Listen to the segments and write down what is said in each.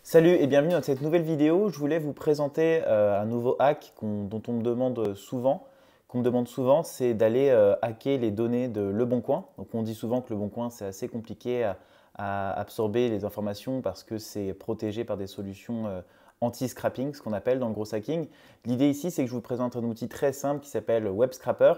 Salut et bienvenue dans cette nouvelle vidéo. Je voulais vous présenter un nouveau hack dont on me demande souvent, c'est d'aller hacker les données de Leboncoin. Donc on dit souvent que Leboncoin c'est assez compliqué à absorber les informations parce que c'est protégé par des solutions anti-scrapping, ce qu'on appelle dans le gros hacking. L'idée ici c'est que je vous présente un outil très simple qui s'appelle Web Scrapper.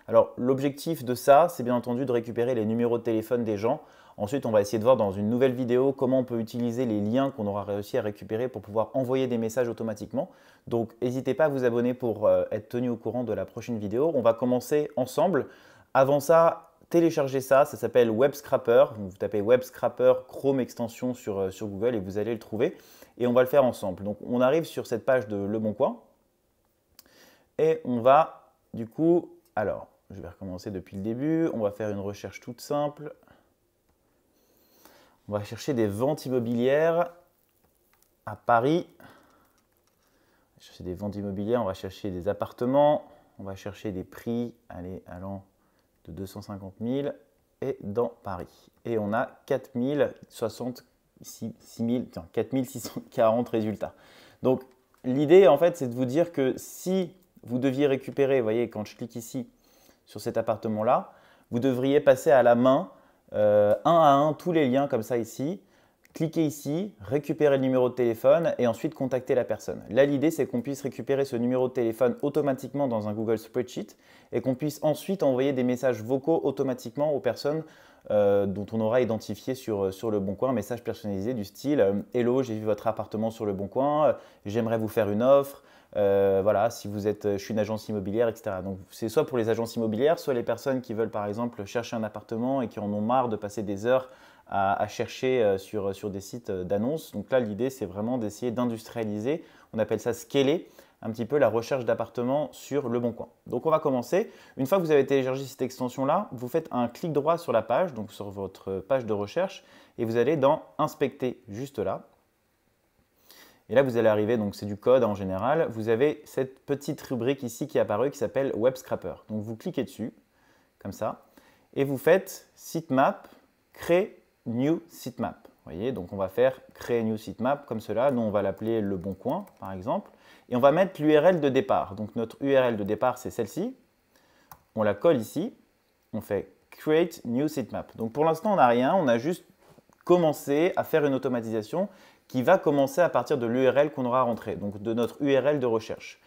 Alors l'objectif de ça, c'est bien entendu de récupérer les numéros de téléphone des gens. Ensuite, on va essayer de voir dans une nouvelle vidéo comment on peut utiliser les liens qu'on aura réussi à récupérer pour pouvoir envoyer des messages automatiquement. Donc, n'hésitez pas à vous abonner pour être tenu au courant de la prochaine vidéo. On va commencer ensemble. Avant ça, téléchargez ça. Ça s'appelle Web Scrapper. Vous tapez Web Scrapper Chrome extension sur Google et vous allez le trouver. Et on va le faire ensemble. Donc, on arrive sur cette page de Leboncoin. Et on va, du coup, alors, je vais recommencer depuis le début. On va faire une recherche toute simple. On va chercher des ventes immobilières à Paris. On va chercher des ventes immobilières, on va chercher des appartements, on va chercher des prix allant de 250 000 et dans Paris. Et on a 4640 résultats. Donc l'idée en fait c'est de vous dire que si vous deviez récupérer, vous voyez quand je clique ici sur cet appartement-là, vous devriez passer à la main un à un tous les liens comme ça ici, cliquez ici, récupérer le numéro de téléphone et ensuite contacter la personne. Là, l'idée, c'est qu'on puisse récupérer ce numéro de téléphone automatiquement dans un Google Spreadsheet et qu'on puisse ensuite envoyer des messages vocaux automatiquement aux personnes dont on aura identifié sur Leboncoin un message personnalisé du style « Hello, j'ai vu votre appartement sur Leboncoin, j'aimerais vous faire une offre ». Voilà, si vous êtes, je suis une agence immobilière, etc. Donc, c'est soit pour les agences immobilières, soit les personnes qui veulent, par exemple, chercher un appartement et qui en ont marre de passer des heures à chercher sur des sites d'annonces. Donc là, l'idée, c'est vraiment d'essayer d'industrialiser, on appelle ça scaler, un petit peu la recherche d'appartements sur Leboncoin. Donc, on va commencer. Une fois que vous avez téléchargé cette extension-là, vous faites un clic droit sur la page, donc sur votre page de recherche, et vous allez dans « Inspecter » juste là. Et là, vous allez arriver, donc c'est du code en général, vous avez cette petite rubrique ici qui est apparue qui s'appelle Web Scrapper. Donc vous cliquez dessus, comme ça, et vous faites Sitemap, Créer New Sitemap. Vous voyez, donc on va faire Créer New Sitemap comme cela. Nous, on va l'appeler Leboncoin, par exemple. Et on va mettre l'URL de départ. Donc notre URL de départ, c'est celle-ci. On la colle ici. On fait Create New Sitemap. Donc pour l'instant, on n'a rien. On a juste commencé à faire une automatisation qui va commencer à partir de l'URL qu'on aura rentré, donc de notre URL de recherche.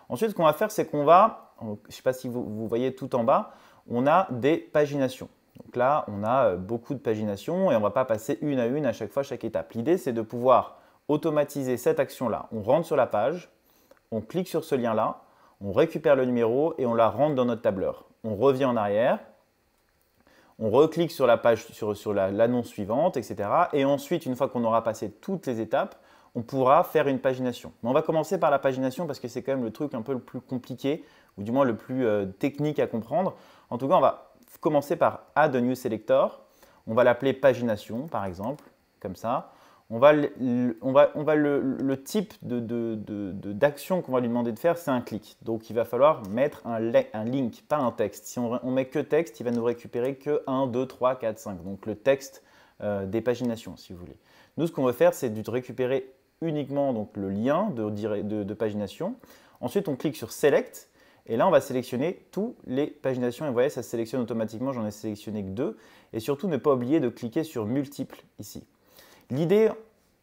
Ensuite, ce qu'on va faire, c'est qu'on va, je ne sais pas si vous voyez tout en bas, on a des paginations. Donc là, on a beaucoup de paginations et on ne va pas passer une à une à chaque fois, chaque étape. L'idée, c'est de pouvoir automatiser cette action-là. On rentre sur la page, on clique sur ce lien-là, on récupère le numéro et on la rentre dans notre tableur. On revient en arrière, on reclique sur la page, sur l'annonce suivante, etc. Et ensuite, une fois qu'on aura passé toutes les étapes, on pourra faire une pagination. Mais on va commencer par la pagination parce que c'est quand même le truc un peu le plus compliqué, ou du moins le plus technique à comprendre. En tout cas, on va commencer par Add a New Selector. On va l'appeler pagination, par exemple, comme ça. Le type d'action qu'on va lui demander de faire, c'est un clic. Donc, il va falloir mettre un link, pas un texte. Si on met que texte, il va nous récupérer que 1, 2, 3, 4, 5. Donc, le texte des paginations, si vous voulez. Nous, ce qu'on veut faire, c'est de récupérer uniquement donc, le lien de pagination. Ensuite, on clique sur Select. Et là, on va sélectionner toutes les paginations. Et vous voyez, ça se sélectionne automatiquement. J'en ai sélectionné que 2. Et surtout, ne pas oublier de cliquer sur Multiples ici. L'idée,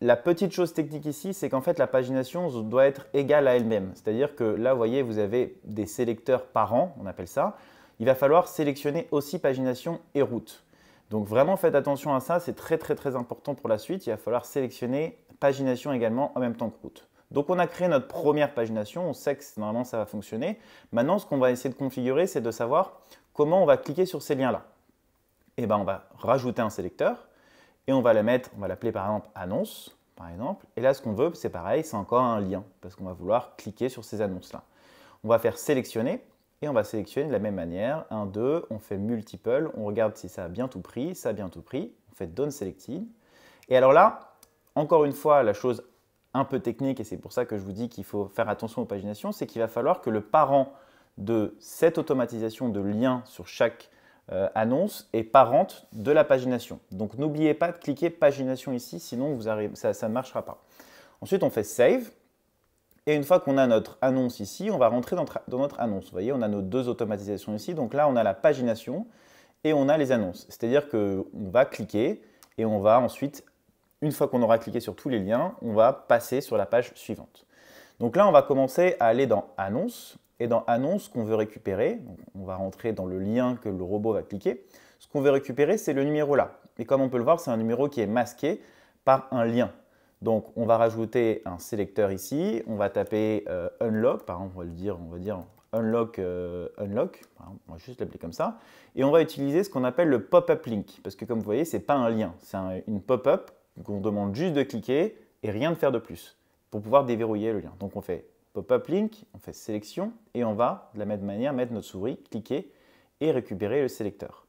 la petite chose technique ici, c'est qu'en fait, la pagination doit être égale à elle-même. C'est-à-dire que là, vous voyez, vous avez des sélecteurs par rang, on appelle ça. Il va falloir sélectionner aussi pagination et route. Donc vraiment, faites attention à ça, c'est très important pour la suite. Il va falloir sélectionner pagination également en même temps que route. Donc on a créé notre première pagination, on sait que normalement ça va fonctionner. Maintenant, ce qu'on va essayer de configurer, c'est de savoir comment on va cliquer sur ces liens-là. Et bien, on va rajouter un sélecteur. Et on va l'appeler par exemple annonce, par exemple. Et là, ce qu'on veut, c'est pareil, c'est encore un lien, parce qu'on va vouloir cliquer sur ces annonces-là. On va faire sélectionner, et on va sélectionner de la même manière. 1, 2, on fait multiple, on regarde si ça a bien tout pris, ça a bien tout pris. On fait done selected. Et alors là, encore une fois, la chose un peu technique, et c'est pour ça que je vous dis qu'il faut faire attention aux paginations, c'est qu'il va falloir que le parent de cette automatisation de lien sur chaque annonce est parente de la pagination. Donc n'oubliez pas de cliquer pagination ici, sinon ça ne marchera pas. Ensuite, on fait Save. Et une fois qu'on a notre annonce ici, on va rentrer dans notre annonce. Vous voyez, on a nos deux automatisations ici. Donc là, on a la pagination et on a les annonces. C'est-à-dire qu'on va cliquer et on va ensuite, une fois qu'on aura cliqué sur tous les liens, on va passer sur la page suivante. Donc là, on va commencer à aller dans Annonce. Et dans Annonce qu'on veut récupérer, donc on va rentrer dans le lien que le robot va cliquer. Ce qu'on veut récupérer, c'est le numéro là. Et comme on peut le voir, c'est un numéro qui est masqué par un lien. Donc, on va rajouter un sélecteur ici. On va taper Unlock, par exemple, on va dire Unlock, Unlock. On va juste l'appeler comme ça. Et on va utiliser ce qu'on appelle le pop-up link. Parce que comme vous voyez, ce n'est pas un lien, c'est une pop-up qu'on demande juste de cliquer et rien de faire de plus pour pouvoir déverrouiller le lien. Donc, on fait pop-up link, on fait sélection et on va de la même manière mettre notre souris, cliquer et récupérer le sélecteur.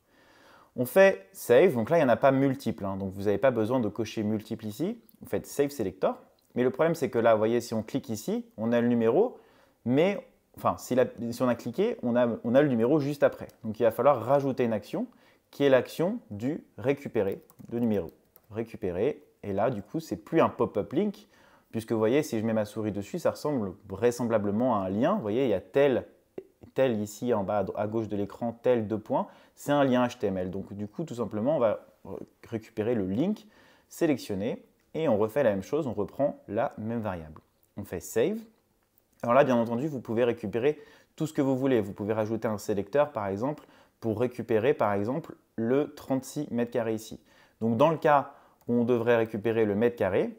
On fait Save, donc là il n'y en a pas multiples, donc vous n'avez pas besoin de cocher multiple ici. Vous faites Save Selector, mais le problème c'est que là, vous voyez, si on clique ici, on a le numéro, mais enfin, si on a cliqué, on a le numéro juste après. Donc il va falloir rajouter une action qui est l'action du récupérer de numéro. Récupérer, et là du coup, c'est plus un pop-up link, puisque vous voyez, si je mets ma souris dessus, ça ressemble vraisemblablement à un lien. Vous voyez, il y a tel ici en bas à gauche de l'écran, tel 2 points, c'est un lien HTML. Donc du coup, tout simplement, on va récupérer le link, sélectionner, et on refait la même chose, on reprend la même variable. On fait Save. Alors là, bien entendu, vous pouvez récupérer tout ce que vous voulez. Vous pouvez rajouter un sélecteur, par exemple, pour récupérer, par exemple, le 36 mètres carrés ici. Donc dans le cas où on devrait récupérer le mètre carré,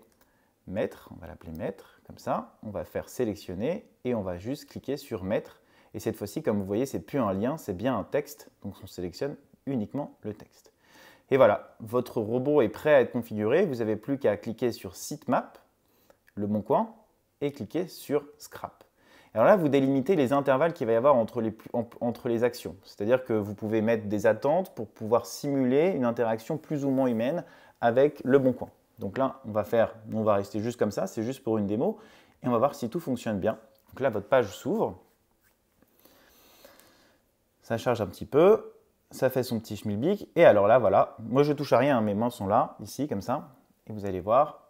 mètre, on va l'appeler mètre, comme ça, on va faire sélectionner et on va juste cliquer sur mètre. Et cette fois-ci, comme vous voyez, ce n'est plus un lien, c'est bien un texte. Donc on sélectionne uniquement le texte. Et voilà, votre robot est prêt à être configuré. Vous n'avez plus qu'à cliquer sur Sitemap, le bon coin, et cliquer sur Scrap. Alors là, vous délimitez les intervalles qu'il va y avoir entre les actions. C'est-à-dire que vous pouvez mettre des attentes pour pouvoir simuler une interaction plus ou moins humaine avec le bon coin. Donc là, on va rester juste comme ça, c'est juste pour une démo. Et on va voir si tout fonctionne bien. Donc là, votre page s'ouvre. Ça charge un petit peu, ça fait son petit schmilblick. Et alors là, voilà, moi je touche à rien, mes mains sont là, ici, comme ça. Et vous allez voir,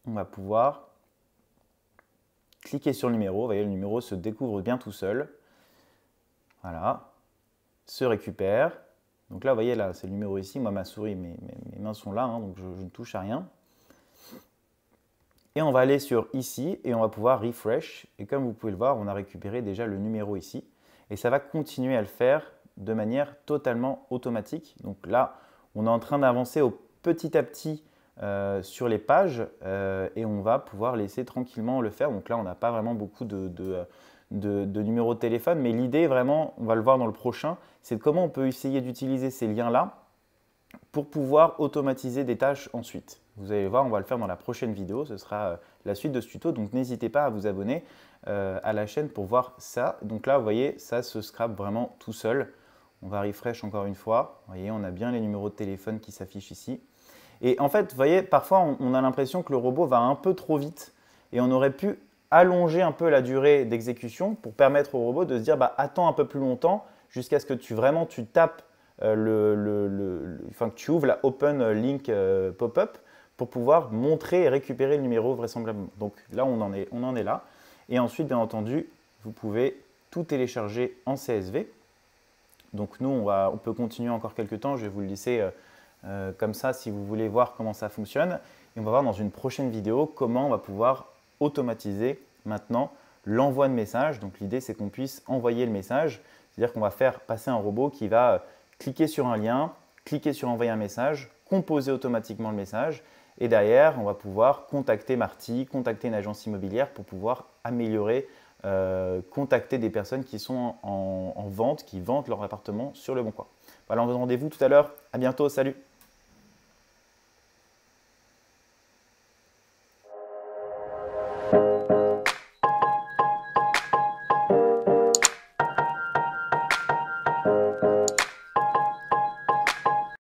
on va pouvoir cliquer sur le numéro. Vous voyez, le numéro se découvre bien tout seul. Voilà, se récupère. Donc là, vous voyez, là, c'est le numéro ici. Moi, ma souris, mes mains sont là, donc je ne touche à rien. Et on va aller sur ici et on va pouvoir refresh. Et comme vous pouvez le voir, on a récupéré déjà le numéro ici. Et ça va continuer à le faire de manière totalement automatique. Donc là, on est en train d'avancer petit à petit sur les pages et on va pouvoir laisser tranquillement le faire. Donc là, on n'a pas vraiment beaucoup de numéros de téléphone, mais l'idée vraiment, on va le voir dans le prochain, c'est de comment on peut essayer d'utiliser ces liens-là pour pouvoir automatiser des tâches ensuite. Vous allez voir, on va le faire dans la prochaine vidéo, ce sera la suite de ce tuto, donc n'hésitez pas à vous abonner à la chaîne pour voir ça. Donc là, vous voyez, ça se scrape vraiment tout seul. On va refresh encore une fois. Vous voyez, on a bien les numéros de téléphone qui s'affichent ici. Et en fait, vous voyez, parfois, on a l'impression que le robot va un peu trop vite et on aurait pu allonger un peu la durée d'exécution pour permettre au robot de se dire bah, attends un peu plus longtemps jusqu'à ce que tu tapes que tu ouvres la Open Link pop-up pour pouvoir montrer et récupérer le numéro vraisemblablement. Donc là, on en est là. Et ensuite, bien entendu, vous pouvez tout télécharger en CSV. Donc nous, on peut continuer encore quelques temps. Je vais vous le laisser comme ça si vous voulez voir comment ça fonctionne. Et on va voir dans une prochaine vidéo comment on va pouvoir automatiser maintenant l'envoi de messages. Donc l'idée, c'est qu'on puisse envoyer le message. C'est-à-dire qu'on va faire passer un robot qui va cliquer sur un lien, cliquer sur envoyer un message, composer automatiquement le message. Et derrière, on va pouvoir contacter Marty, contacter une agence immobilière pour pouvoir améliorer, contacter des personnes qui sont en vente, qui vendent leur appartement sur Le Bon Coin. Voilà, on vous donne rendez-vous tout à l'heure. À bientôt, salut!